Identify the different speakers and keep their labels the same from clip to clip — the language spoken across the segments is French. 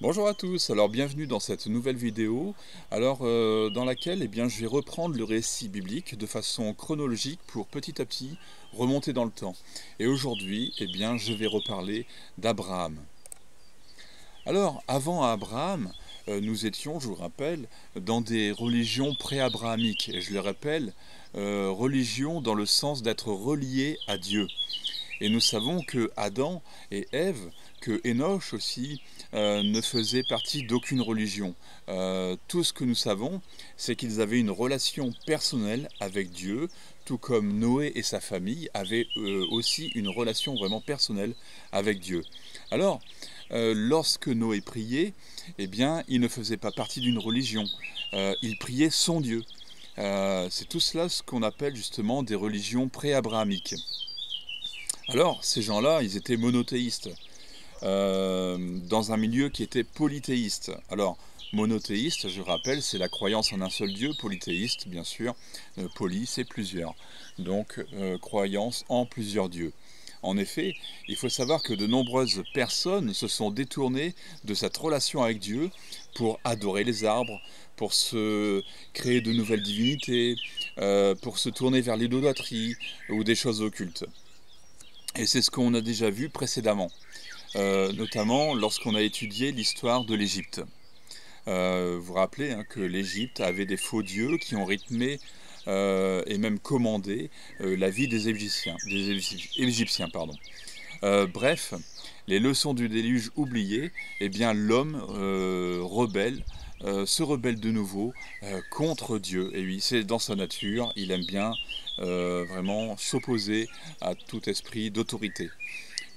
Speaker 1: Bonjour à tous, alors bienvenue dans cette nouvelle vidéo dans laquelle je vais reprendre le récit biblique de façon chronologique pour petit à petit remonter dans le temps. Et aujourd'hui je vais reparler d'Abraham. Alors avant Abraham, nous étions, je vous rappelle, dans des religions pré-abrahamiques. Et je le rappelle, religion dans le sens d'être relié à Dieu. Et nous savons que Adam et Ève, que Enoch aussi, ne faisaient partie d'aucune religion. Tout ce que nous savons, c'est qu'ils avaient une relation personnelle avec Dieu, tout comme Noé et sa famille avaient aussi une relation vraiment personnelle avec Dieu. Alors, lorsque Noé priait, il ne faisait pas partie d'une religion. Il priait son Dieu. C'est tout cela ce qu'on appelle justement des religions pré-abrahamiques. Alors, ces gens-là, ils étaient monothéistes, dans un milieu qui était polythéiste. Alors, monothéiste, je rappelle, c'est la croyance en un seul Dieu, polythéiste, bien sûr, poly, c'est plusieurs. Donc, croyance en plusieurs dieux. En effet, il faut savoir que de nombreuses personnes se sont détournées de cette relation avec Dieu pour adorer les arbres, pour se créer de nouvelles divinités, pour se tourner vers l'idolâtrie ou des choses occultes. Et c'est ce qu'on a déjà vu précédemment, notamment lorsqu'on a étudié l'histoire de l'Égypte. Vous vous rappelez que l'Égypte avait des faux dieux qui ont rythmé et même commandé la vie des Égyptiens. Bref, les leçons du déluge oubliées, l'homme se rebelle de nouveau contre Dieu. Et oui, c'est dans sa nature, il aime bien vraiment s'opposer à tout esprit d'autorité.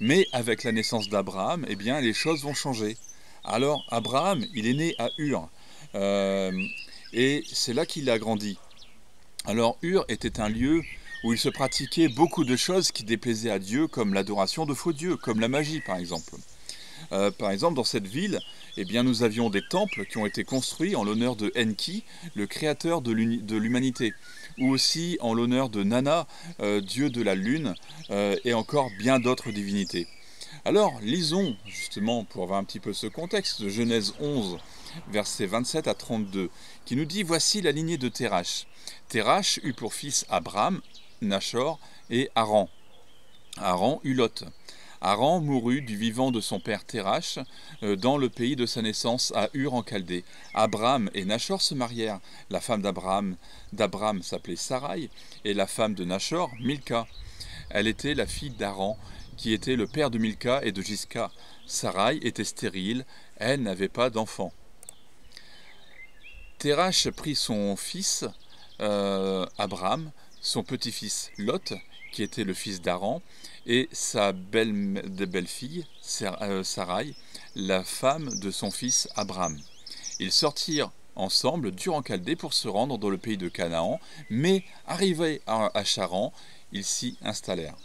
Speaker 1: Mais avec la naissance d'Abraham, les choses vont changer. Alors, Abraham, il est né à Ur, et c'est là qu'il a grandi. Alors, Ur était un lieu où il se pratiquait beaucoup de choses qui déplaisaient à Dieu, comme l'adoration de faux dieux, comme la magie par exemple. Dans cette ville, nous avions des temples qui ont été construits en l'honneur de Enki, le créateur de l'humanité, ou aussi en l'honneur de Nana, dieu de la lune, et encore bien d'autres divinités. Alors, lisons, justement, pour avoir un petit peu ce contexte, de Genèse 11, versets 27 à 32, qui nous dit « Voici la lignée de Térash. Térash eut pour fils Abram, Nachor et Haran. Haran eut Lot. Haran mourut du vivant de son père Térash dans le pays de sa naissance à Ur en Chaldée. Abram et Nachor se marièrent. La femme d'Abram s'appelait Sarai et la femme de Nachor, Milka. Elle était la fille d'Haran, qui était le père de Milka et de Jiska. Sarai était stérile, elle n'avait pas d'enfant. Térash prit son fils Abram, son petit-fils Lot, qui était le fils d'Haran, et sa belle-fille, Sarai, la femme de son fils Abram. Ils sortirent ensemble d'Ur en Chaldée pour se rendre dans le pays de Canaan, mais arrivés à Charan, ils s'y installèrent.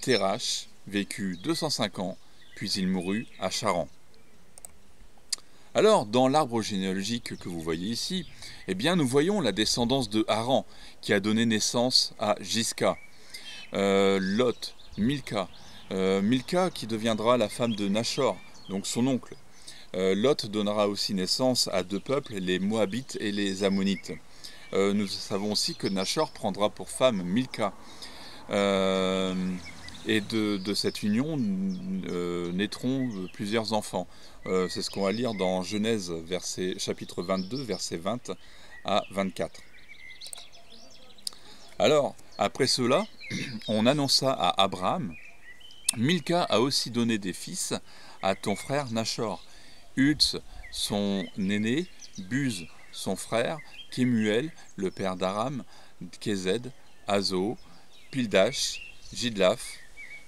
Speaker 1: Térash vécut 205 ans, puis il mourut à Charan. Alors, dans l'arbre généalogique que vous voyez ici, nous voyons la descendance de Haran, qui a donné naissance à Jiska, Lot, Milka, Milka qui deviendra la femme de Nachor, donc son oncle. Lot donnera aussi naissance à deux peuples, les Moabites et les Ammonites. Nous savons aussi que Nachor prendra pour femme Milka. Et de cette union naîtront plusieurs enfants. C'est ce qu'on va lire dans Genèse chapitre 22, versets 20 à 24. Alors, après cela, on annonça à Abraham, « Milka a aussi donné des fils à ton frère Nachor, Uts, son aîné, Buz, son frère, Kemuel, le père d'Aram, Kézed, Azo, Pildash, Jidlaph,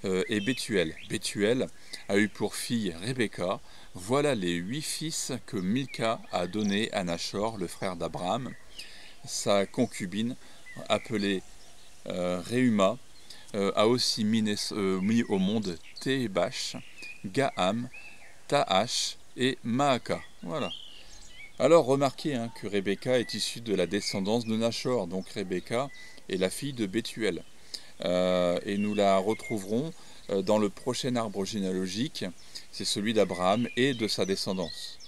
Speaker 1: et Bethuel. Bethuel a eu pour fille Rebecca. Voilà les 8 fils que Milka a donnés à Nachor, le frère d'Abraham. Sa concubine, appelée Réuma, a aussi mis au monde Tébash, Gaham, Taash et Maaka. Voilà. Alors remarquez que Rebecca est issue de la descendance de Nachor, donc Rebecca est la fille de Bethuel. Et nous la retrouverons dans le prochain arbre généalogique, c'est celui d'Abraham et de sa descendance.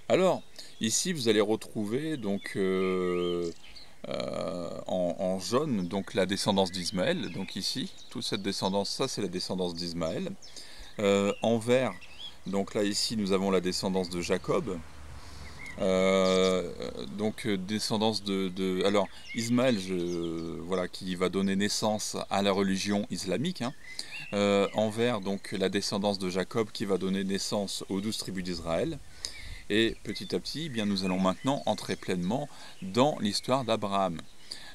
Speaker 1: Alors, ici vous allez retrouver donc en jaune donc la descendance d'Ismaël, donc ici, toute cette descendance, ça c'est la descendance d'Ismaël. En vert, donc là ici nous avons la descendance de Jacob. Donc descendance alors Ismaël, voilà, qui va donner naissance à la religion islamique, hein. En vert, donc la descendance de Jacob qui va donner naissance aux 12 tribus d'Israël. Et petit à petit, eh bien, nous allons maintenant entrer pleinement dans l'histoire d'Abraham.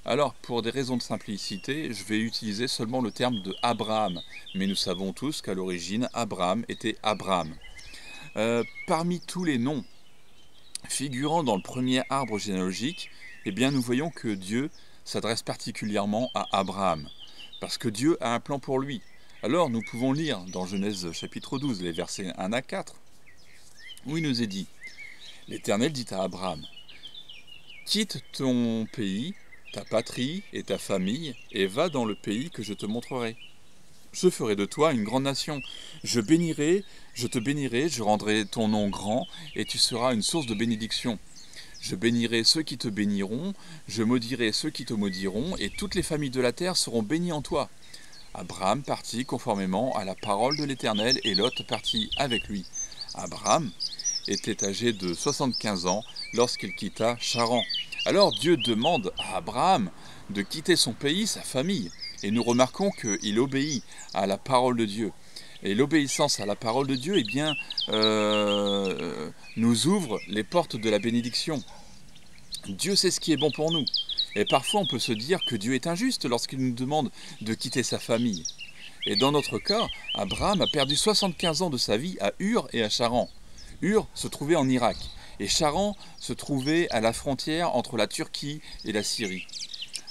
Speaker 1: Alors, pour des raisons de simplicité, je vais utiliser seulement le terme de Abraham, mais nous savons tous qu'à l'origine, Abraham était Abraham. Parmi tous les noms figurant dans le premier arbre généalogique, eh bien, nous voyons que Dieu s'adresse particulièrement à Abraham, parce que Dieu a un plan pour lui. Alors, nous pouvons lire dans Genèse chapitre 12, les versets 1 à 4, où il nous est dit: l'Éternel dit à Abraham: quitte ton pays, ta patrie et ta famille, et va dans le pays que je te montrerai. Je ferai de toi une grande nation. Je te bénirai, je rendrai ton nom grand, et tu seras une source de bénédiction. Je bénirai ceux qui te béniront, je maudirai ceux qui te maudiront, et toutes les familles de la terre seront bénies en toi. Abraham partit conformément à la parole de l'Éternel, et Lot partit avec lui. Abraham était âgé de 75 ans lorsqu'il quitta Charan. Alors Dieu demande à Abraham de quitter son pays, sa famille, et nous remarquons qu'il obéit à la parole de Dieu. Et l'obéissance à la parole de Dieu, eh bien, nous ouvre les portes de la bénédiction. Dieu sait ce qui est bon pour nous. Et parfois on peut se dire que Dieu est injuste lorsqu'il nous demande de quitter sa famille. Et dans notre cas, Abraham a perdu 75 ans de sa vie à Ur et à Charan. Ur se trouvait en Irak, et Charan se trouvait à la frontière entre la Turquie et la Syrie.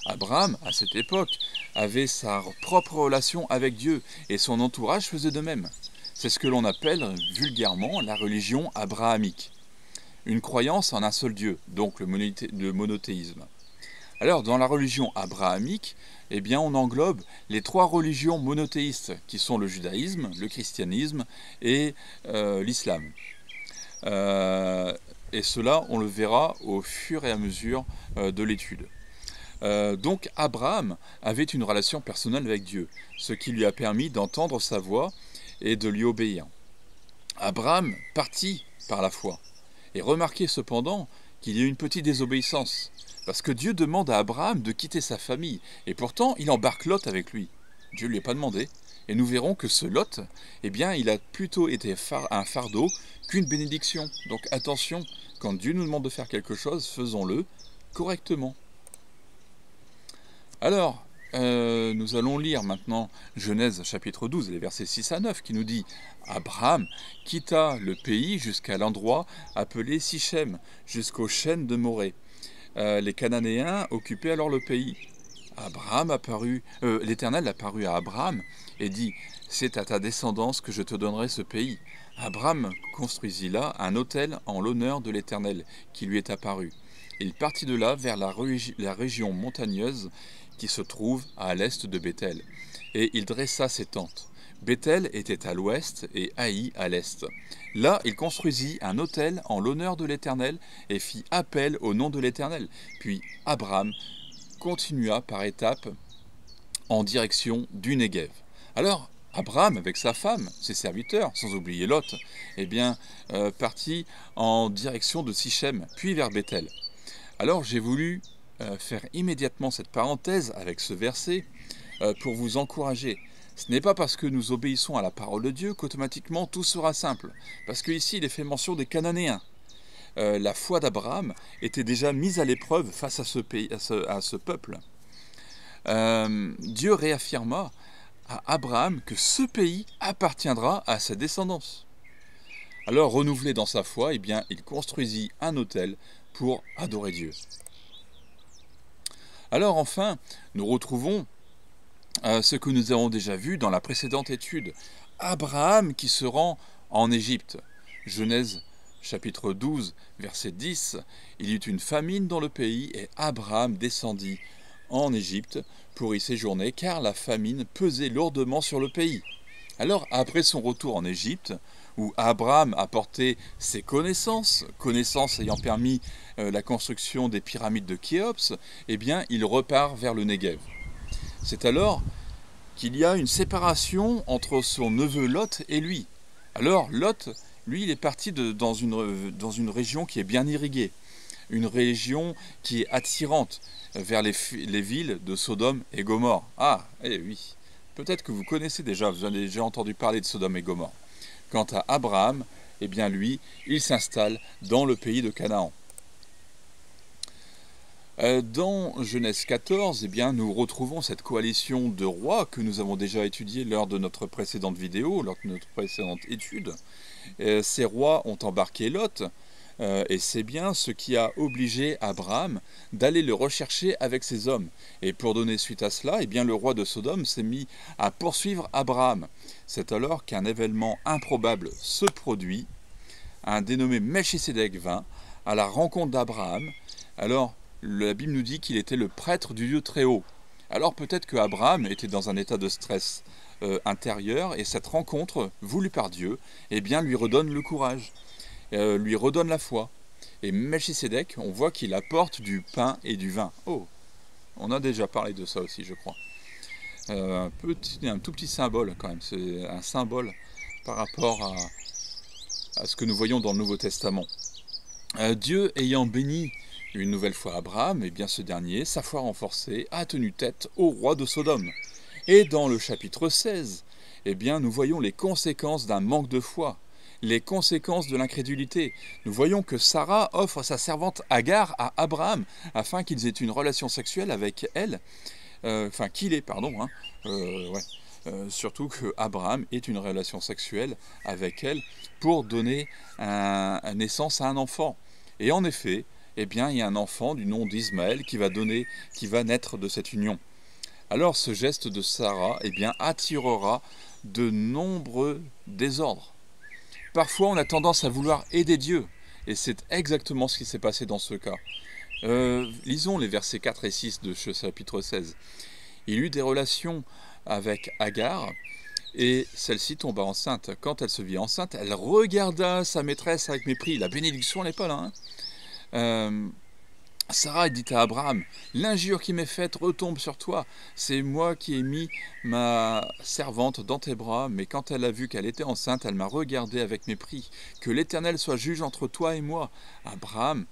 Speaker 1: Abraham, à cette époque, avait sa propre relation avec Dieu, et son entourage faisait de même. C'est ce que l'on appelle vulgairement la religion abrahamique. Une croyance en un seul Dieu, donc le monothéisme. Alors, dans la religion abrahamique, eh bien, on englobe les trois religions monothéistes, qui sont le judaïsme, le christianisme et l'islam. Et cela, on le verra au fur et à mesure de l'étude. Donc Abraham avait une relation personnelle avec Dieu, ce qui lui a permis d'entendre sa voix et de lui obéir. Abraham partit par la foi. Et remarquez cependant qu'il y a une petite désobéissance, parce que Dieu demande à Abraham de quitter sa famille, et pourtant il embarque Lot avec lui. Dieu ne lui a pas demandé. Et nous verrons que ce Lot, eh bien, il a plutôt été un fardeau qu'une bénédiction. Donc attention, quand Dieu nous demande de faire quelque chose, faisons-le correctement. Alors, nous allons lire maintenant Genèse chapitre 12, les versets 6 à 9, qui nous dit « Abraham quitta le pays jusqu'à l'endroit appelé Sichem, jusqu'aux chênes de Morée. Les Cananéens occupaient alors le pays. L'Éternel apparut à Abraham et dit « C'est à ta descendance que je te donnerai ce pays. » Abraham construisit là un autel en l'honneur de l'Éternel qui lui est apparu. Il partit de là vers la région montagneuse qui se trouve à l'est de Béthel. Et il dressa ses tentes. Béthel était à l'ouest et Haï à l'est. Là, il construisit un autel en l'honneur de l'Éternel et fit appel au nom de l'Éternel. Puis Abraham continua par étapes en direction du Néguev. Alors, Abraham, avec sa femme, ses serviteurs, sans oublier Lot, eh bien, partit en direction de Sichem, puis vers Béthel. Alors, j'ai voulu faire immédiatement cette parenthèse avec ce verset pour vous encourager. Ce n'est pas parce que nous obéissons à la parole de Dieu qu'automatiquement tout sera simple. Parce qu'ici, il est fait mention des Cananéens. La foi d'Abraham était déjà mise à l'épreuve face à ce peuple. Dieu réaffirma à Abraham que ce pays appartiendra à sa descendance. Alors, renouvelé dans sa foi, eh bien, il construisit un autel pour adorer Dieu. Alors enfin, nous retrouvons ce que nous avons déjà vu dans la précédente étude. Abraham qui se rend en Égypte. Genèse chapitre 12, verset 10. Il y eut une famine dans le pays et Abraham descendit en Égypte pour y séjourner, car la famine pesait lourdement sur le pays. Alors, après son retour en Égypte, où Abraham a porté ses connaissances ayant permis la construction des pyramides de Khéops, eh bien, il repart vers le Negev. C'est alors qu'il y a une séparation entre son neveu Lot et lui. Alors, Lot, lui, il est parti dans une région qui est bien irriguée, une région qui est attirante vers les villes de Sodome et Gomorrhe. Ah, eh oui, peut-être que vous connaissez déjà, vous avez déjà entendu parler de Sodome et Gomorrhe. Quant à Abraham, eh bien lui, il s'installe dans le pays de Canaan. Dans Genèse 14, eh bien, nous retrouvons cette coalition de rois que nous avons déjà étudiée lors de notre précédente vidéo, lors de notre précédente étude. Ces rois ont embarqué Lot, et c'est bien ce qui a obligé Abraham d'aller le rechercher avec ses hommes. Et pour donner suite à cela, eh bien, le roi de Sodome s'est mis à poursuivre Abraham. C'est alors qu'un événement improbable se produit. Un dénommé Melchisédek vint à la rencontre d'Abraham. Alors, la Bible nous dit qu'il était le prêtre du Dieu très haut. Alors peut-être que Abraham était dans un état de stress intérieur, et cette rencontre, voulue par Dieu, eh bien, lui redonne le courage, lui redonne la foi. Et Melchisédek, on voit qu'il apporte du pain et du vin. Oh, on a déjà parlé de ça aussi, je crois. Un tout petit symbole quand même, c'est un symbole par rapport à ce que nous voyons dans le Nouveau Testament. Dieu ayant béni une nouvelle fois Abraham, et bien ce dernier, sa foi renforcée, a tenu tête au roi de Sodome. Et dans le chapitre 16, eh bien, nous voyons les conséquences d'un manque de foi, les conséquences de l'incrédulité. Nous voyons que Sarah offre sa servante Agar à Abraham, afin qu'ils aient une relation sexuelle avec elle, surtout que Abraham ait une relation sexuelle avec elle pour donner naissance à un enfant. Et en effet, eh bien, il y a un enfant du nom d'Ismaël qui va naître de cette union. Alors ce geste de Sarah, eh bien, attirera de nombreux désordres. Parfois, on a tendance à vouloir aider Dieu, et c'est exactement ce qui s'est passé dans ce cas. Lisons les versets 4 et 6 de ce chapitre 16. Il eut des relations avec Agar, et celle-ci tomba enceinte. Quand elle se vit enceinte, elle regarda sa maîtresse avec mépris. La bénédiction n'est pas là, Sarah dit à Abraham, « L'injure qui m'est faite retombe sur toi. C'est moi qui ai mis ma servante dans tes bras, mais quand elle a vu qu'elle était enceinte, elle m'a regardé avec mépris. Que l'Éternel soit juge entre toi et moi. » Abraham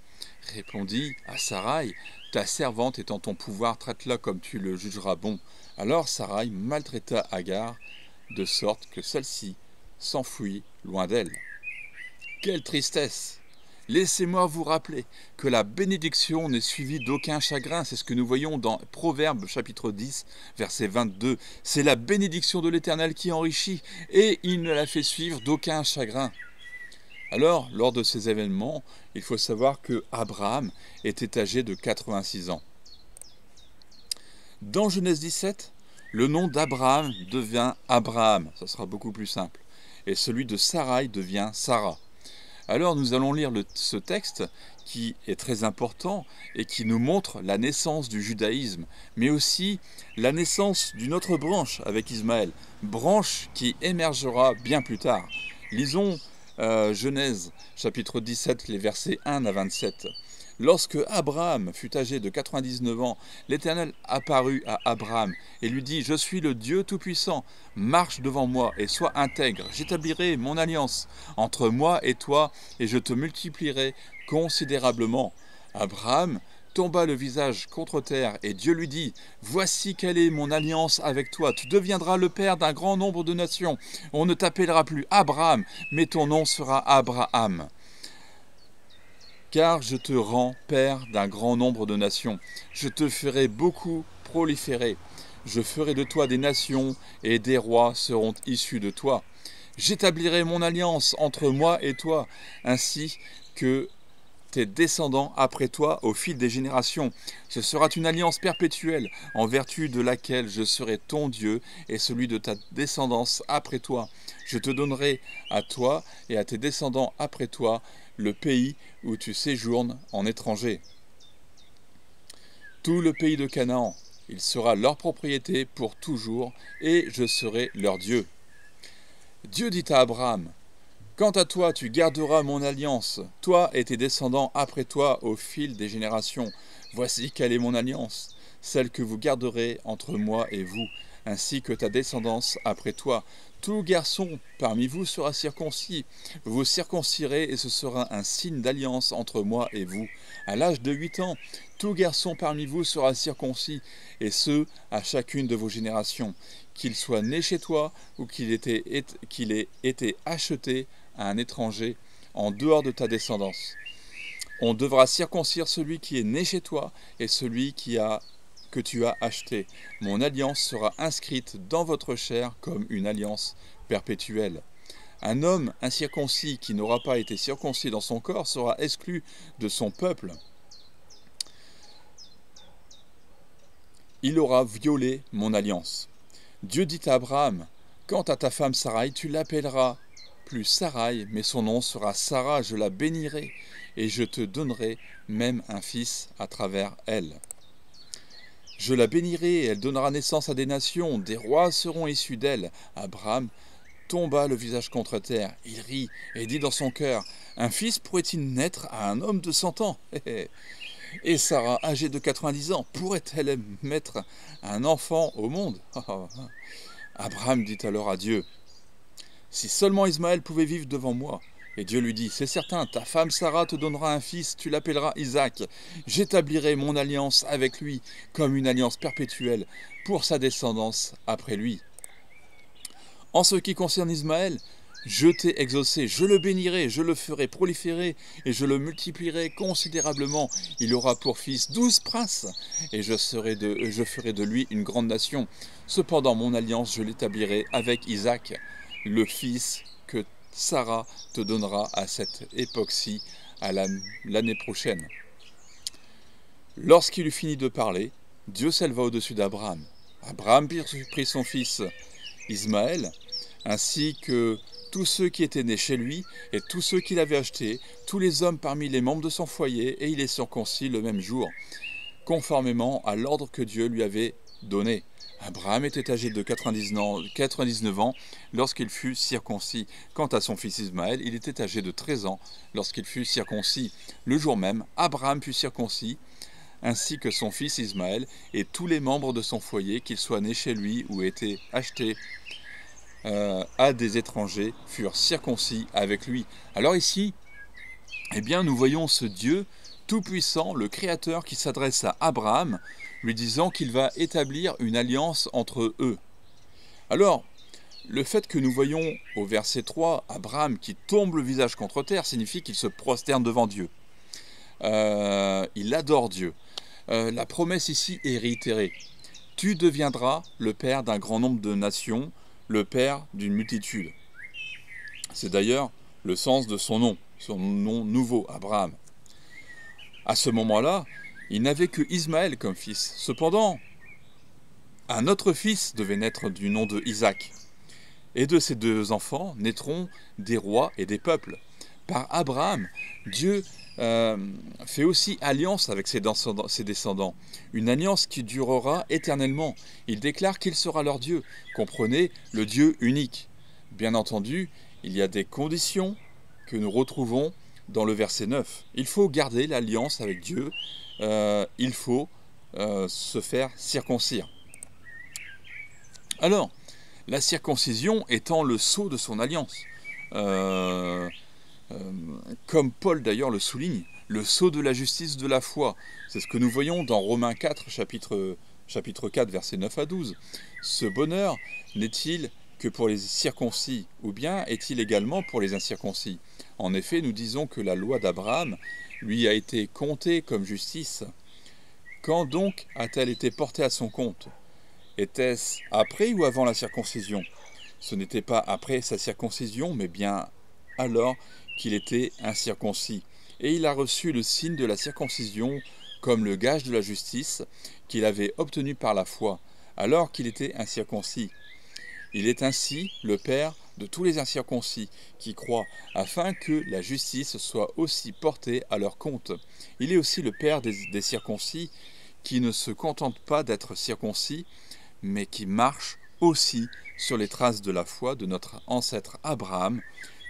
Speaker 1: répondit à Sarai, « Ta servante est en ton pouvoir, traite-la comme tu le jugeras bon. » Alors Sarai maltraita Agar, de sorte que celle-ci s'enfuit loin d'elle. Quelle tristesse! Laissez-moi vous rappeler que la bénédiction n'est suivie d'aucun chagrin. C'est ce que nous voyons dans Proverbes chapitre 10, verset 22. C'est la bénédiction de l'Éternel qui enrichit, et il ne la fait suivre d'aucun chagrin. Alors, lors de ces événements, il faut savoir que Abraham était âgé de 86 ans. Dans Genèse 17, le nom d'Abraham devient Abraham, ça sera beaucoup plus simple, et celui de Sarai devient Sarah. Alors nous allons lire ce texte qui est très important et qui nous montre la naissance du judaïsme, mais aussi la naissance d'une autre branche avec Ismaël, branche qui émergera bien plus tard. Lisons Genèse chapitre 17, les versets 1 à 27. Lorsque Abraham fut âgé de 99 ans, l'Éternel apparut à Abraham et lui dit « Je suis le Dieu Tout-Puissant, marche devant moi et sois intègre. J'établirai mon alliance entre moi et toi et je te multiplierai considérablement. » Abraham tomba le visage contre terre et Dieu lui dit « Voici quelle est mon alliance avec toi. Tu deviendras le père d'un grand nombre de nations. On ne t'appellera plus Abraham, mais ton nom sera Abraham. Car je te rends père d'un grand nombre de nations. Je te ferai beaucoup proliférer. Je ferai de toi des nations, et des rois seront issus de toi. J'établirai mon alliance entre moi et toi, ainsi que tes descendants après toi au fil des générations. Ce sera une alliance perpétuelle, en vertu de laquelle je serai ton Dieu et celui de ta descendance après toi. Je te donnerai à toi et à tes descendants après toi le pays où tu séjournes en étranger. Tout le pays de Canaan Il sera leur propriété pour toujours, et je serai leur Dieu. Dieu dit à Abraham, « Quant à toi, tu garderas mon alliance, toi et tes descendants après toi au fil des générations. Voici quelle est mon alliance, celle que vous garderez entre moi et vous, ainsi que ta descendance après toi. Tout garçon parmi vous sera circoncis. Vous vous circoncirez et ce sera un signe d'alliance entre moi et vous. À l'âge de 8 ans, tout garçon parmi vous sera circoncis, et ce, à chacune de vos générations, qu'il soit né chez toi ou qu'il ait été acheté à un étranger en dehors de ta descendance. On devra circoncire celui qui est né chez toi et celui que tu as acheté. Mon alliance sera inscrite dans votre chair comme une alliance perpétuelle. Un homme incirconcis qui n'aura pas été circoncis dans son corps sera exclu de son peuple. Il aura violé mon alliance. Dieu dit à Abraham, « Quant à ta femme Sarai, tu l'appelleras plus Sarai, mais son nom sera Sarah, je la bénirai, et je te donnerai même un fils à travers elle. Je la bénirai, et elle donnera naissance à des nations, des rois seront issus d'elle. » Abraham tomba le visage contre terre, il rit et dit dans son cœur, « Un fils pourrait-il naître à un homme de 100 ans ?» Et Sarah, âgée de 90 ans, pourrait-elle mettre un enfant au monde? Abraham dit alors à Dieu, « Si seulement Ismaël pouvait vivre devant moi. » Et Dieu lui dit, « C'est certain, ta femme Sarah te donnera un fils, tu l'appelleras Isaac. J'établirai mon alliance avec lui comme une alliance perpétuelle pour sa descendance après lui. En ce qui concerne Ismaël, je t'ai exaucé, je le bénirai, je le ferai proliférer et je le multiplierai considérablement. Il aura pour fils 12 princes et je ferai de lui une grande nation. Cependant, mon alliance, je l'établirai avec Isaac, le fils que Sarah te donnera à cette époque-ci, à l'année prochaine. » Lorsqu'il eut fini de parler, Dieu s'éleva au-dessus d'Abraham. Abraham prit son fils Ismaël, ainsi que tous ceux qui étaient nés chez lui et tous ceux qu'il avait achetés, tous les hommes parmi les membres de son foyer, et il les circoncit le même jour, conformément à l'ordre que Dieu lui avait donné. Abraham était âgé de 99 ans lorsqu'il fut circoncis. Quant à son fils Ismaël, il était âgé de 13 ans lorsqu'il fut circoncis. Le jour même, Abraham fut circoncis, ainsi que son fils Ismaël, et tous les membres de son foyer, qu'ils soient nés chez lui ou étaient achetés à des étrangers, furent circoncis avec lui. Alors ici, eh bien, nous voyons ce Dieu tout-puissant, le Créateur, qui s'adresse à Abraham, lui disant qu'il va établir une alliance entre eux. Alors, le fait que nous voyons au verset 3, Abraham qui tombe le visage contre terre, signifie qu'il se prosterne devant Dieu. Il adore Dieu. La promesse ici est réitérée. « Tu deviendras le père d'un grand nombre de nations, le père d'une multitude. » C'est d'ailleurs le sens de son nom nouveau, Abraham. À ce moment-là, il n'avait que Ismaël comme fils. Cependant, un autre fils devait naître du nom de Isaac. Et de ces deux enfants naîtront des rois et des peuples. Par Abraham, Dieu fait aussi alliance avec ses descendants, une alliance qui durera éternellement. Il déclare qu'il sera leur Dieu. Comprenez, le Dieu unique. Bien entendu, il y a des conditions que nous retrouvons dans le verset 9. Il faut garder l'alliance avec Dieu, il faut se faire circoncire. Alors, la circoncision étant le sceau de son alliance, comme Paul d'ailleurs le souligne, le sceau de la justice de la foi. C'est ce que nous voyons dans Romains 4, chapitre 4, versets 9 à 12. Ce bonheur n'est-il que pour les circoncis, ou bien est-il également pour les incirconcis? En effet, nous disons que la loi d'Abraham lui a été comptée comme justice. Quand donc a-t-elle été portée à son compte? Était-ce après ou avant la circoncision? Ce n'était pas après sa circoncision, mais bien alors qu'il était incirconcis. Et il a reçu le signe de la circoncision comme le gage de la justice qu'il avait obtenu par la foi, alors qu'il était incirconcis. Il est ainsi le Père de tous les incirconcis qui croient, afin que la justice soit aussi portée à leur compte. Il est aussi le Père des circoncis qui ne se contente pas d'être circoncis, mais qui marche aussi sur les traces de la foi de notre ancêtre Abraham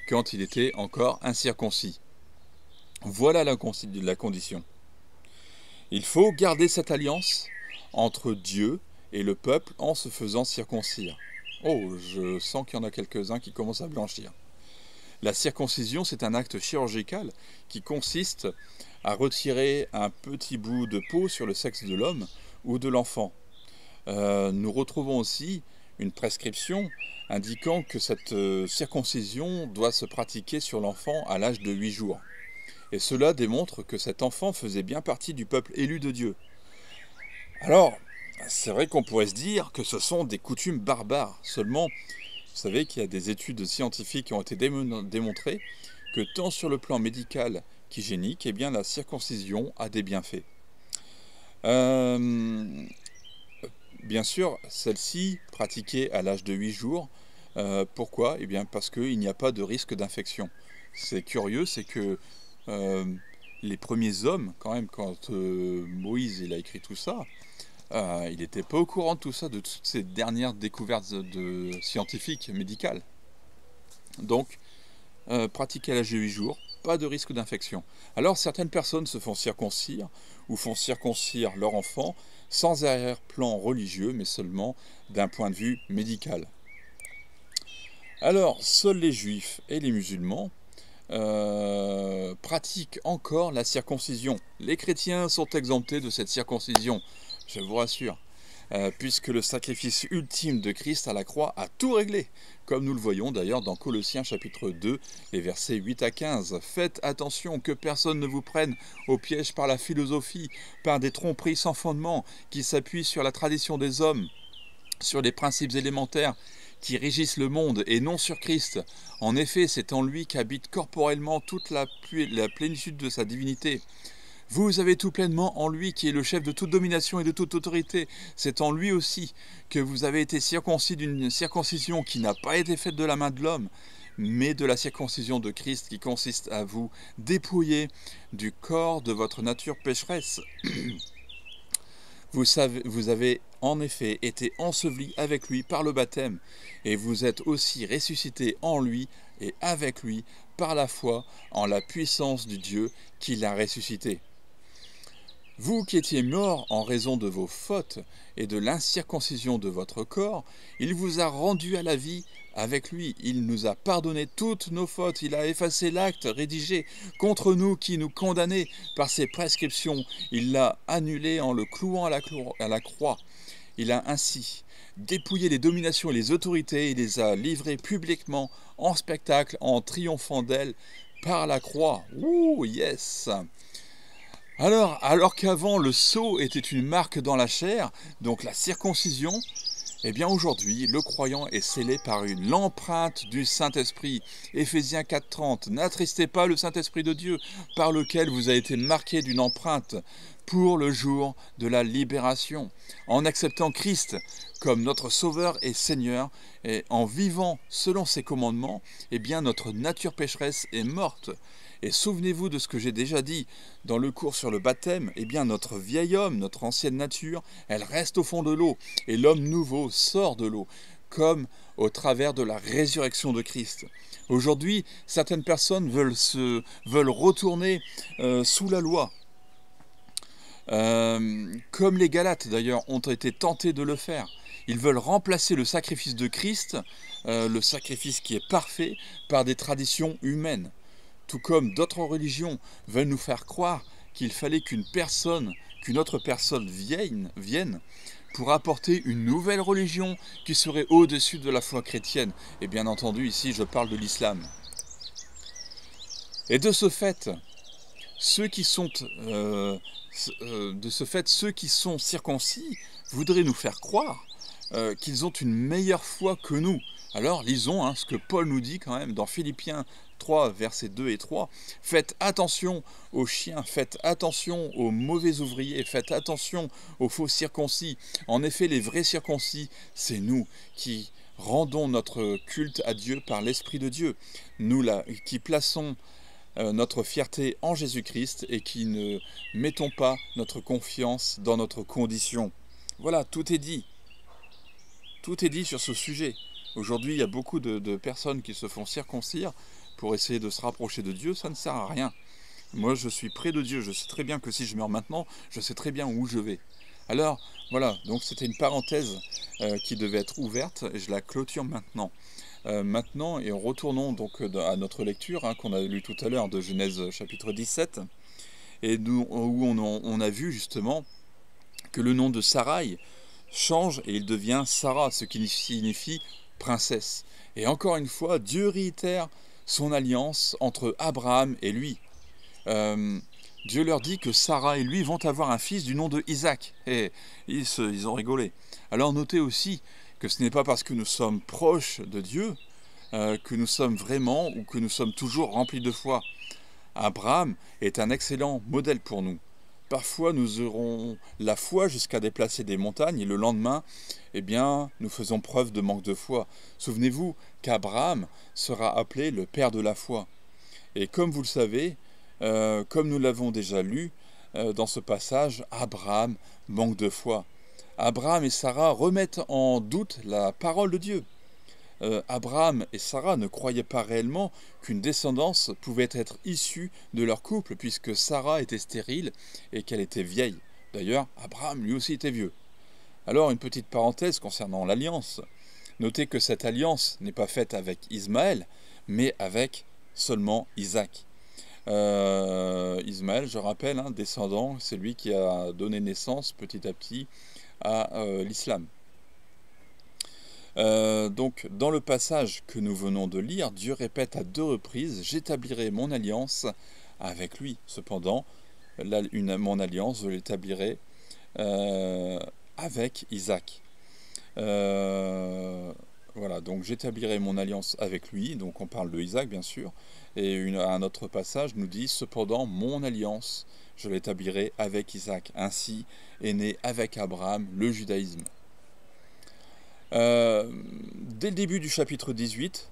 Speaker 1: quand il était encore incirconcis. Voilà la condition. Il faut garder cette alliance entre Dieu et le peuple en se faisant circoncire. Oh, je sens qu'il y en a quelques-uns qui commencent à blanchir. La circoncision, c'est un acte chirurgical qui consiste à retirer un petit bout de peau sur le sexe de l'homme ou de l'enfant. Nous retrouvons aussi une prescription indiquant que cette circoncision doit se pratiquer sur l'enfant à l'âge de 8 jours. Et cela démontre que cet enfant faisait bien partie du peuple élu de Dieu. Alors, c'est vrai qu'on pourrait se dire que ce sont des coutumes barbares. Seulement, vous savez qu'il y a des études scientifiques qui ont été démontrées que tant sur le plan médical qu'hygiénique, eh bien, la circoncision a des bienfaits. Bien sûr, celle-ci, pratiquée à l'âge de 8 jours, pourquoi? Eh bien, parce qu'il n'y a pas de risque d'infection. C'est curieux, c'est que les premiers hommes, quand même, quand Moïse il a écrit tout ça, il n'était pas au courant de tout ça, de toutes ces dernières découvertes scientifiques, médicales. Donc, pratiquer à l'âge de 8 jours, pas de risque d'infection. Alors, certaines personnes se font circoncire ou font circoncire leur enfant sans arrière-plan religieux, mais seulement d'un point de vue médical. Alors, seuls les juifs et les musulmans pratiquent encore la circoncision. Les chrétiens sont exemptés de cette circoncision, je vous rassure, puisque le sacrifice ultime de Christ à la croix a tout réglé, comme nous le voyons d'ailleurs dans Colossiens chapitre 2, les versets 8 à 15. Faites attention que personne ne vous prenne au piège par la philosophie, par des tromperies sans fondement, qui s'appuient sur la tradition des hommes, sur les principes élémentaires qui régissent le monde et non sur Christ. En effet, c'est en lui qu'habite corporellement toute la plénitude de sa divinité. Vous avez tout pleinement en lui qui est le chef de toute domination et de toute autorité. C'est en lui aussi que vous avez été circoncis d'une circoncision qui n'a pas été faite de la main de l'homme, mais de la circoncision de Christ qui consiste à vous dépouiller du corps de votre nature pécheresse. Vous avez en effet été ensevelis avec lui par le baptême, et vous êtes aussi ressuscités en lui et avec lui par la foi en la puissance du Dieu qui l'a ressuscité. Vous qui étiez morts en raison de vos fautes et de l'incirconcision de votre corps, il vous a rendus à la vie avec lui. Il nous a pardonné toutes nos fautes. Il a effacé l'acte rédigé contre nous qui nous condamnait par ses prescriptions. Il l'a annulé en le clouant à la croix. Il a ainsi dépouillé les dominations et les autorités. Il les a livrées publiquement en spectacle en triomphant d'elles par la croix. Ouh, yes! Alors qu'avant le sceau était une marque dans la chair, donc la circoncision, eh bien aujourd'hui le croyant est scellé par l'empreinte du Saint-Esprit. Éphésiens 4,30. N'attristez pas le Saint-Esprit de Dieu, par lequel vous avez été marqué d'une empreinte pour le jour de la libération. En acceptant Christ comme notre Sauveur et Seigneur, et en vivant selon ses commandements, eh bien notre nature pécheresse est morte. Et souvenez-vous de ce que j'ai déjà dit dans le cours sur le baptême, eh bien notre vieil homme, notre ancienne nature, elle reste au fond de l'eau, et l'homme nouveau sort de l'eau, comme au travers de la résurrection de Christ. Aujourd'hui, certaines personnes veulent retourner sous la loi, comme les Galates d'ailleurs ont été tentés de le faire. Ils veulent remplacer le sacrifice de Christ, le sacrifice qui est parfait, par des traditions humaines. Tout comme d'autres religions veulent nous faire croire qu'il fallait qu'une autre personne vienne pour apporter une nouvelle religion qui serait au-dessus de la foi chrétienne. Et bien entendu, ici, je parle de l'islam. Et de ce fait, ceux qui sont circoncis voudraient nous faire croire qu'ils ont une meilleure foi que nous. Alors lisons ce que Paul nous dit quand même dans Philippiens 3, versets 2 et 3. Faites attention aux chiens, faites attention aux mauvais ouvriers, faites attention aux faux circoncis. En effet, les vrais circoncis, c'est nous qui rendons notre culte à Dieu par l'Esprit de Dieu. Nous qui plaçons notre fierté en Jésus-Christ et qui ne mettons pas notre confiance dans notre condition. Voilà, tout est dit. Tout est dit sur ce sujet. Aujourd'hui, il y a beaucoup de personnes qui se font circoncire pour essayer de se rapprocher de Dieu. Ça ne sert à rien. Moi, je suis près de Dieu. Je sais très bien que si je meurs maintenant, je sais très bien où je vais. Alors, voilà. Donc, c'était une parenthèse qui devait être ouverte et je la clôture maintenant. Maintenant, et retournons donc à notre lecture qu'on a lue tout à l'heure de Genèse chapitre 17, et où on a vu justement que le nom de Sarai change et il devient Sarah, ce qui signifie princesse. Et encore une fois, Dieu réitère son alliance entre Abraham et lui. Dieu leur dit que Sarah et lui vont avoir un fils du nom de Isaac. Et ils ont rigolé. Alors notez aussi que ce n'est pas parce que nous sommes proches de Dieu que nous sommes vraiment ou que nous sommes toujours remplis de foi. Abraham est un excellent modèle pour nous. Parfois, nous aurons la foi jusqu'à déplacer des montagnes et le lendemain, eh bien, nous faisons preuve de manque de foi. Souvenez-vous qu'Abraham sera appelé le père de la foi. Et comme vous le savez, comme nous l'avons déjà lu dans ce passage, Abraham manque de foi. Abraham et Sarah remettent en doute la parole de Dieu. Abraham et Sarah ne croyaient pas réellement qu'une descendance pouvait être issue de leur couple, puisque Sarah était stérile et qu'elle était vieille. D'ailleurs, Abraham lui aussi était vieux. Alors, une petite parenthèse concernant l'alliance. Notez que cette alliance n'est pas faite avec Ismaël, mais avec seulement Isaac. Ismaël, je rappelle, descendant, c'est lui qui a donné naissance petit à petit à l'islam. Donc, dans le passage que nous venons de lire, Dieu répète à 2 reprises « J'établirai mon alliance avec lui ». Cependant, mon alliance, je l'établirai avec Isaac. Voilà, donc j'établirai mon alliance avec lui, donc on parle de Isaac bien sûr, et un autre passage nous dit « Cependant, mon alliance, je l'établirai avec Isaac ». Ainsi est né avec Abraham le judaïsme. Dès le début du chapitre 18,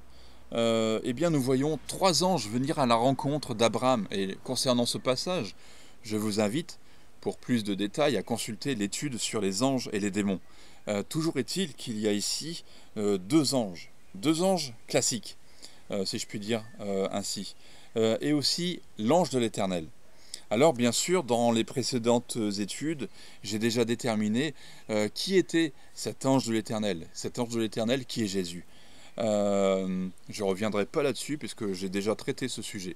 Speaker 1: eh bien, nous voyons 3 anges venir à la rencontre d'Abraham. Et concernant ce passage, je vous invite, pour plus de détails, à consulter l'étude sur les anges et les démons. Toujours est-il qu'il y a ici 2 anges classiques, si je puis dire ainsi, et aussi l'ange de l'Éternel. Alors bien sûr, dans les précédentes études, j'ai déjà déterminé qui était cet ange de l'Éternel. Cet ange de l'Éternel qui est Jésus. Je ne reviendrai pas là-dessus puisque j'ai déjà traité ce sujet.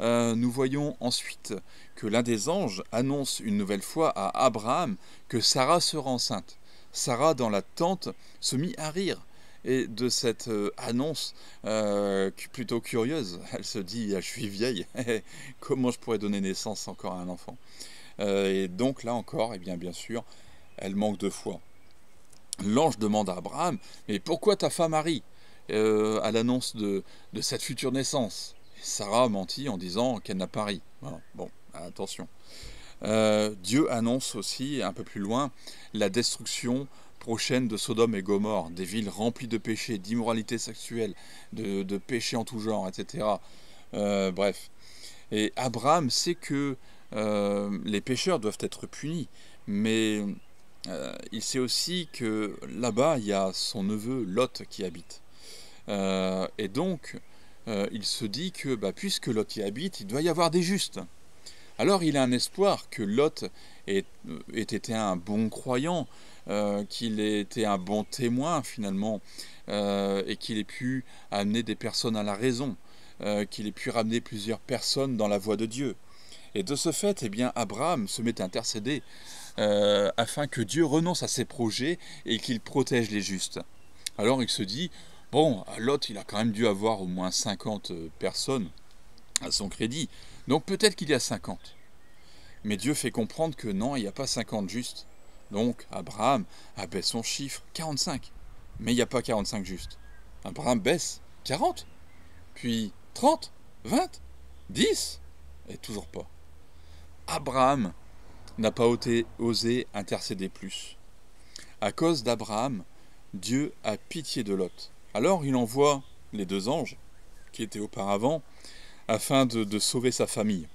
Speaker 1: Nous voyons ensuite que l'un des anges annonce une nouvelle fois à Abraham que Sarah sera enceinte. Sarah, dans la tente, se mit à rire. Et de cette annonce plutôt curieuse, elle se dit « Je suis vieille, comment je pourrais donner naissance encore à un enfant ?» Et donc là encore, eh bien sûr, elle manque de foi. L'ange demande à Abraham « Mais pourquoi ta femme Marie ?» à l'annonce de cette future naissance. Et Sarah mentit en disant qu'elle n'a pas ri. Voilà. Bon, attention. Dieu annonce aussi, un peu plus loin, la destruction prochaine de Sodome et Gomorrhe, des villes remplies de péchés, d'immoralité sexuelle, de péchés en tout genre, etc. Bref. Et Abraham sait que les pécheurs doivent être punis, mais il sait aussi que là-bas, il y a son neveu Lot qui habite. Et donc, il se dit que puisque Lot y habite, il doit y avoir des justes. Alors il a un espoir que Lot ait été un bon croyant, qu'il ait été un bon témoin finalement, et qu'il ait pu amener des personnes à la raison, qu'il ait pu ramener plusieurs personnes dans la voie de Dieu. Et de ce fait, eh bien, Abraham se met à intercéder afin que Dieu renonce à ses projets et qu'il protège les justes. Alors il se dit, bon, Lot il a quand même dû avoir au moins 50 personnes à son crédit, donc peut-être qu'il y a 50. Mais Dieu fait comprendre que non, il n'y a pas 50 justes. Donc Abraham abaisse son chiffre, 45. Mais il n'y a pas 45 justes. Abraham baisse, 40. Puis 30, 20, 10. Et toujours pas. Abraham n'a pas osé intercéder plus. À cause d'Abraham, Dieu a pitié de Lot. Alors il envoie les 2 anges, qui étaient auparavant, afin de sauver sa famille.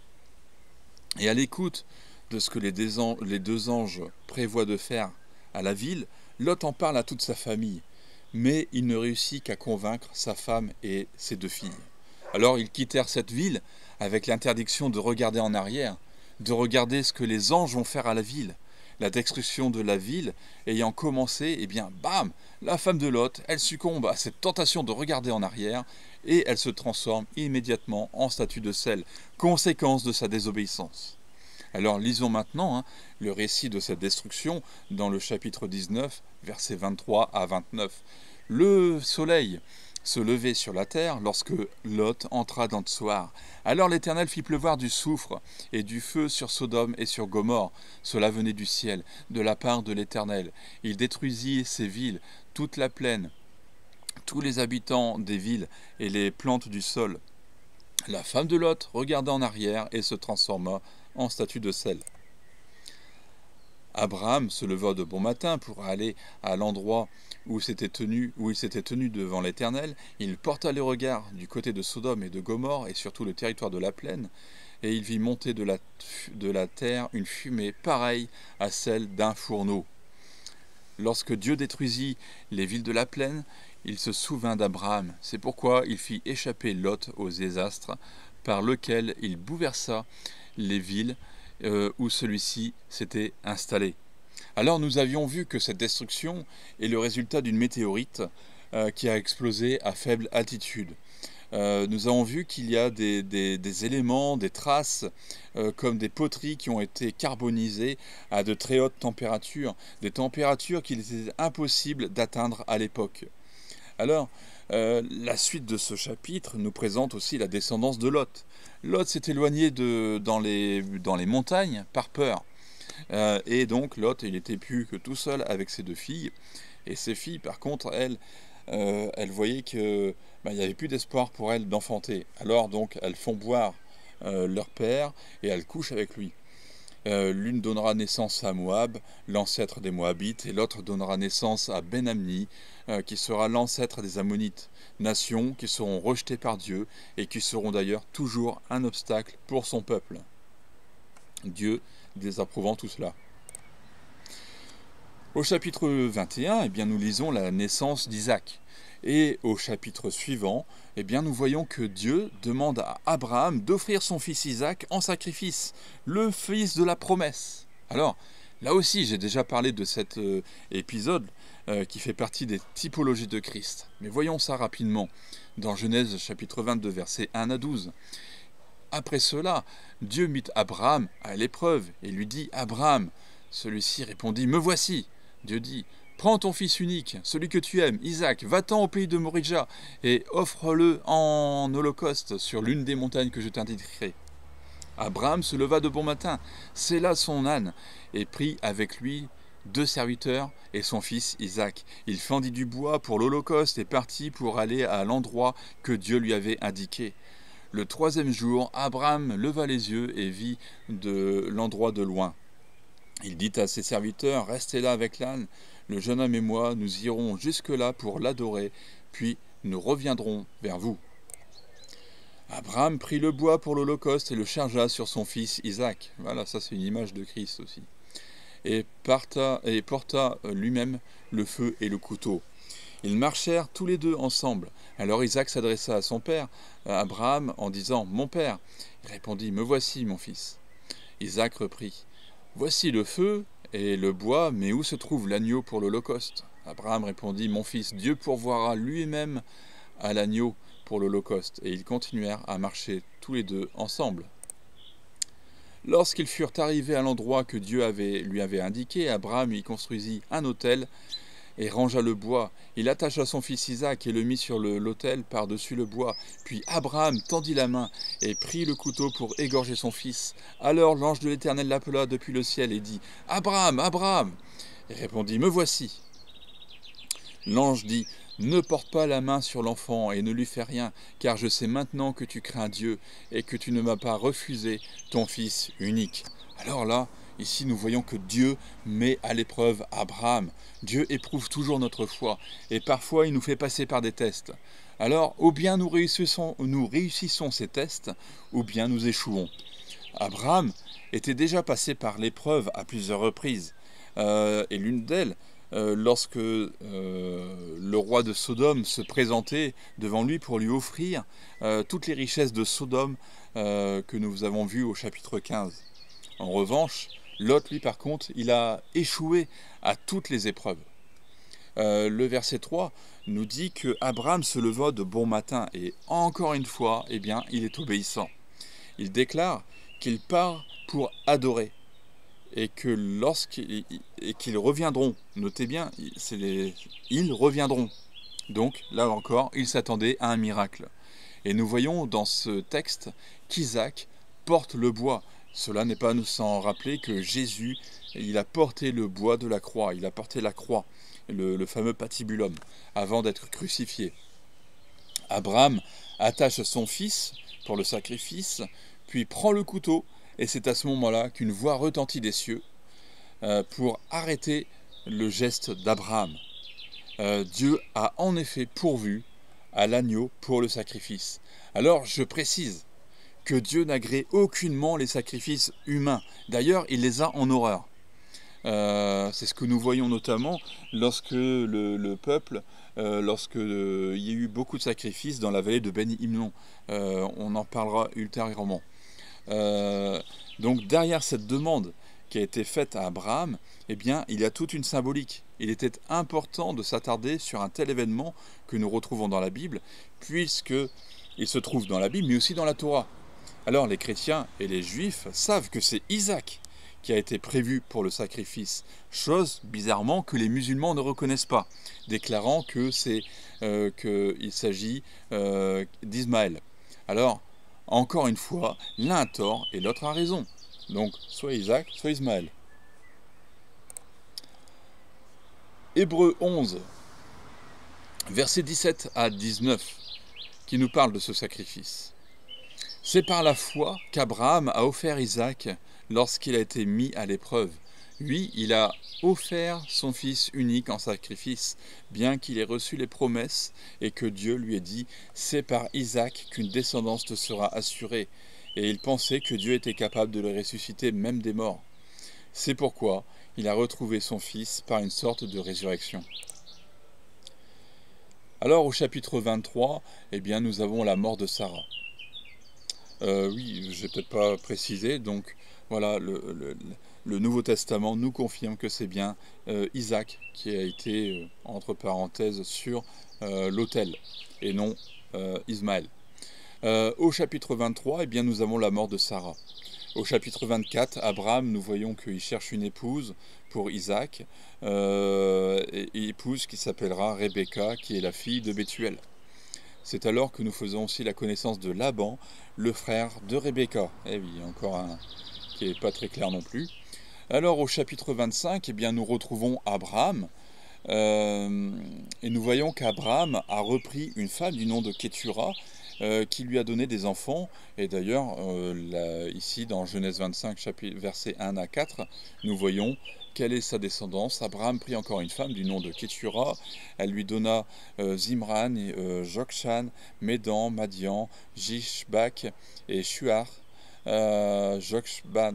Speaker 1: Et à l'écoute de ce que les deux anges prévoient de faire à la ville, Lot en parle à toute sa famille, mais il ne réussit qu'à convaincre sa femme et ses 2 filles. Alors ils quittèrent cette ville avec l'interdiction de regarder en arrière, de regarder ce que les anges vont faire à la ville. La destruction de la ville ayant commencé, eh bien, bam, la femme de Lot, elle succombe à cette tentation de regarder en arrière et elle se transforme immédiatement en statue de sel, conséquence de sa désobéissance. Alors lisons maintenant le récit de cette destruction dans le chapitre 19, versets 23 à 29. Le soleil se levait sur la terre lorsque Lot entra dans Tsoar. Alors l'Éternel fit pleuvoir du soufre et du feu sur Sodome et sur Gomorrhe. Cela venait du ciel, de la part de l'Éternel. Il détruisit ces villes, toute la plaine, tous les habitants des villes et les plantes du sol. La femme de Lot regarda en arrière et se transforma en statue de sel. Abraham se leva de bon matin pour aller à l'endroit où il s'était tenu devant l'Éternel. Il porta les regards du côté de Sodome et de Gomorrhe et surtout le territoire de la plaine, et il vit monter de la terre une fumée pareille à celle d'un fourneau. Lorsque Dieu détruisit les villes de la plaine, il se souvint d'Abraham. C'est pourquoi il fit échapper Lot au désastre par lequel il bouleversa les villes où celui-ci s'était installé. Alors nous avions vu que cette destruction est le résultat d'une météorite qui a explosé à faible altitude. Nous avons vu qu'il y a des éléments, des traces, comme des poteries qui ont été carbonisées à de très hautes températures, des températures qu'il était impossible d'atteindre à l'époque. Alors, la suite de ce chapitre nous présente aussi la descendance de Lot. Lot s'est éloigné dans les montagnes par peur. Et donc Lot, il n'était plus que tout seul avec ses 2 filles. Et ses filles, par contre, elles voyaient qu'il n'y avait plus d'espoir pour elles d'enfanter. Alors donc, elles font boire leur père et elles couchent avec lui. L'une donnera naissance à Moab, l'ancêtre des Moabites, et l'autre donnera naissance à Ben-Ammi, qui sera l'ancêtre des Ammonites, nations qui seront rejetées par Dieu et qui seront d'ailleurs toujours un obstacle pour son peuple. Dieu désapprouvant tout cela. Au chapitre 21, eh bien, nous lisons la naissance d'Isaac. Et au chapitre suivant, eh bien, nous voyons que Dieu demande à Abraham d'offrir son fils Isaac en sacrifice, le fils de la promesse. Alors, là aussi, j'ai déjà parlé de cet épisode qui fait partie des typologies de Christ. Mais voyons ça rapidement, dans Genèse chapitre 22, versets 1 à 12. Après cela, Dieu mit Abraham à l'épreuve et lui dit « Abraham ». Celui-ci répondit « Me voici ». Dieu dit « Prends ton fils unique, celui que tu aimes, Isaac, va-t'en au pays de Moridja et offre-le en holocauste sur l'une des montagnes que je t'indiquerai. » Abraham se leva de bon matin, sella son âne et prit avec lui 2 serviteurs et son fils Isaac. Il fendit du bois pour l'holocauste et partit pour aller à l'endroit que Dieu lui avait indiqué. Le 3e jour, Abraham leva les yeux et vit de l'endroit de loin. Il dit à ses serviteurs, « Restez là avec l'âne, le jeune homme et moi, nous irons jusque-là pour l'adorer, puis nous reviendrons vers vous. » Abraham prit le bois pour l'holocauste et le chargea sur son fils Isaac. Voilà, ça c'est une image de Christ aussi. Et porta lui-même le feu et le couteau. Ils marchèrent tous les 2 ensemble. Alors Isaac s'adressa à son père, Abraham, en disant « Mon père !» Il répondit « Me voici, mon fils. » Isaac reprit « Voici le feu et le bois, mais où se trouve l'agneau pour l'holocauste ?» Abraham répondit « Mon fils, Dieu pourvoira lui-même à l'agneau pour l'holocauste. » Et ils continuèrent à marcher tous les 2 ensemble. Lorsqu'ils furent arrivés à l'endroit que Dieu lui avait indiqué, Abraham y construisit un autel et rangea le bois. Il attacha son fils Isaac et le mit sur l'autel par-dessus le bois. Puis Abraham tendit la main et prit le couteau pour égorger son fils. Alors l'ange de l'Éternel l'appela depuis le ciel et dit « Abraham, Abraham !» Il répondit « Me voici. » L'ange dit « Ne porte pas la main sur l'enfant et ne lui fais rien, car je sais maintenant que tu crains Dieu et que tu ne m'as pas refusé ton fils unique. » Alors là, ici nous voyons que Dieu met à l'épreuve Abraham. Dieu éprouve toujours notre foi et parfois il nous fait passer par des tests. Alors, ou bien nous réussissons ces tests, ou bien nous échouons. Abraham était déjà passé par l'épreuve à plusieurs reprises, et l'une d'elles, lorsque le roi de Sodome se présentait devant lui pour lui offrir toutes les richesses de Sodome que nous avons vues au chapitre 15. En revanche, Lot, lui, par contre, il a échoué à toutes les épreuves. Le verset 3 nous dit que Abraham se leva de bon matin et encore une fois, eh bien, il est obéissant. Il déclare qu'il part pour adorer et que qu'ils reviendront, notez bien, ils reviendront. Donc là encore, il s'attendait à un miracle. Et nous voyons dans ce texte qu'Isaac porte le bois. Cela n'est pas nous sans rappeler que Jésus, il a porté le bois de la croix, il a porté la croix, le fameux patibulum, avant d'être crucifié. Abraham attache son fils pour le sacrifice, puis prend le couteau, et c'est à ce moment-là qu'une voix retentit des cieux pour arrêter le geste d'Abraham. Dieu a en effet pourvu à l'agneau pour le sacrifice. Alors je précise que Dieu n'agrée aucunement les sacrifices humains. D'ailleurs, il les a en horreur. C'est ce que nous voyons notamment lorsque le peuple, lorsque il y a eu beaucoup de sacrifices dans la vallée de Ben Hinnom. On en parlera ultérieurement. Donc derrière cette demande qui a été faite à Abraham, eh bien, il y a toute une symbolique. Il était important de s'attarder sur un tel événement que nous retrouvons dans la Bible, puisqu'il se trouve dans la Bible, mais aussi dans la Torah. Alors les chrétiens et les juifs savent que c'est Isaac qui a été prévu pour le sacrifice, chose bizarrement que les musulmans ne reconnaissent pas, déclarant qu'il s'agit d'Ismaël. Alors, encore une fois, l'un a tort et l'autre a raison. Donc, soit Isaac, soit Ismaël. Hébreux 11, versets 17 à 19, qui nous parle de ce sacrifice. C'est par la foi qu'Abraham a offert Isaac lorsqu'il a été mis à l'épreuve. Lui, il a offert son fils unique en sacrifice, bien qu'il ait reçu les promesses et que Dieu lui ait dit « C'est par Isaac qu'une descendance te sera assurée ». Et il pensait que Dieu était capable de le ressusciter même des morts. C'est pourquoi il a retrouvé son fils par une sorte de résurrection. Alors au chapitre 23, eh bien, nous avons la mort de Sarah. Oui, je n'ai peut-être pas précisé, donc voilà, le Nouveau Testament nous confirme que c'est bien Isaac qui a été, entre parenthèses, sur l'autel, et non Ismaël. Au chapitre 23, eh bien, nous avons la mort de Sarah. Au chapitre 24, Abraham, nous voyons qu'il cherche une épouse pour Isaac, épouse qui s'appellera Rebecca, qui est la fille de Bethuel. C'est alors que nous faisons aussi la connaissance de Laban, le frère de Rebecca. Eh oui, encore un qui n'est pas très clair non plus. Alors au chapitre 25, eh bien, nous retrouvons Abraham, et nous voyons qu'Abraham a repris une femme du nom de Kétura, qui lui a donné des enfants. Et d'ailleurs, ici dans Genèse 25, versets 1 à 4, nous voyons quelle est sa descendance. Abraham prit encore une femme du nom de Kétura. Elle lui donna Zimran, Jokshan, Médan, Madian, Jishbak et Shuar. Jokshban,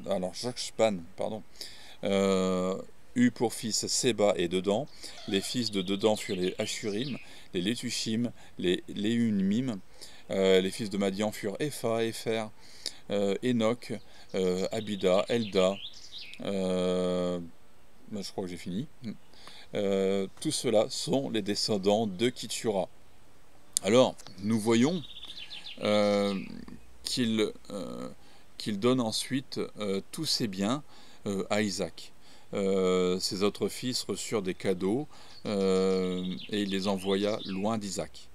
Speaker 1: eut pour fils Séba et Dedan. Les fils de Dedan furent les Ashurim, les Létushim, les Léunimim. Les fils de Madian furent Epha, Épher, Enoch, Abida, Elda. Je crois que j'ai fini. Tout cela sont les descendants de Kétura. Alors, nous voyons qu'il donne ensuite tous ses biens à Isaac. Ses autres fils reçurent des cadeaux et il les envoya loin d'Isaac.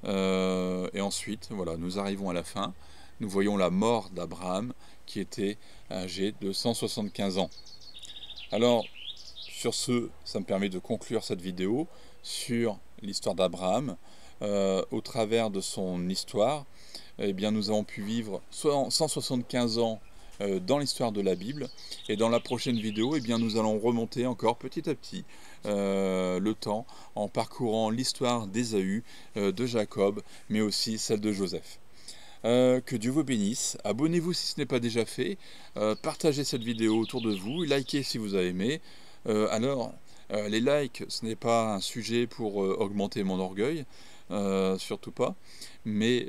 Speaker 1: Et ensuite, voilà, nous arrivons à la fin. Nous voyons la mort d'Abraham qui était âgé de 175 ans. Alors, sur ce, ça me permet de conclure cette vidéo sur l'histoire d'Abraham. Au travers de son histoire, eh bien, nous avons pu vivre 175 ans dans l'histoire de la Bible. Et dans la prochaine vidéo, eh bien, nous allons remonter encore petit à petit le temps en parcourant l'histoire d'Ésaü, de Jacob, mais aussi celle de Joseph. Que Dieu vous bénisse, abonnez-vous si ce n'est pas déjà fait, partagez cette vidéo autour de vous, likez si vous avez aimé. Les likes, ce n'est pas un sujet pour augmenter mon orgueil, surtout pas, mais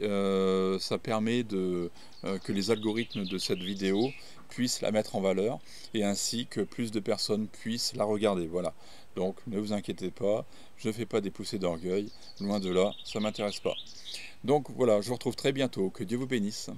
Speaker 1: ça permet que les algorithmes de cette vidéo puissent la mettre en valeur, et ainsi que plus de personnes puissent la regarder. Voilà. Donc ne vous inquiétez pas, je ne fais pas des poussées d'orgueil, loin de là, ça ne m'intéresse pas. Donc voilà, je vous retrouve très bientôt, que Dieu vous bénisse.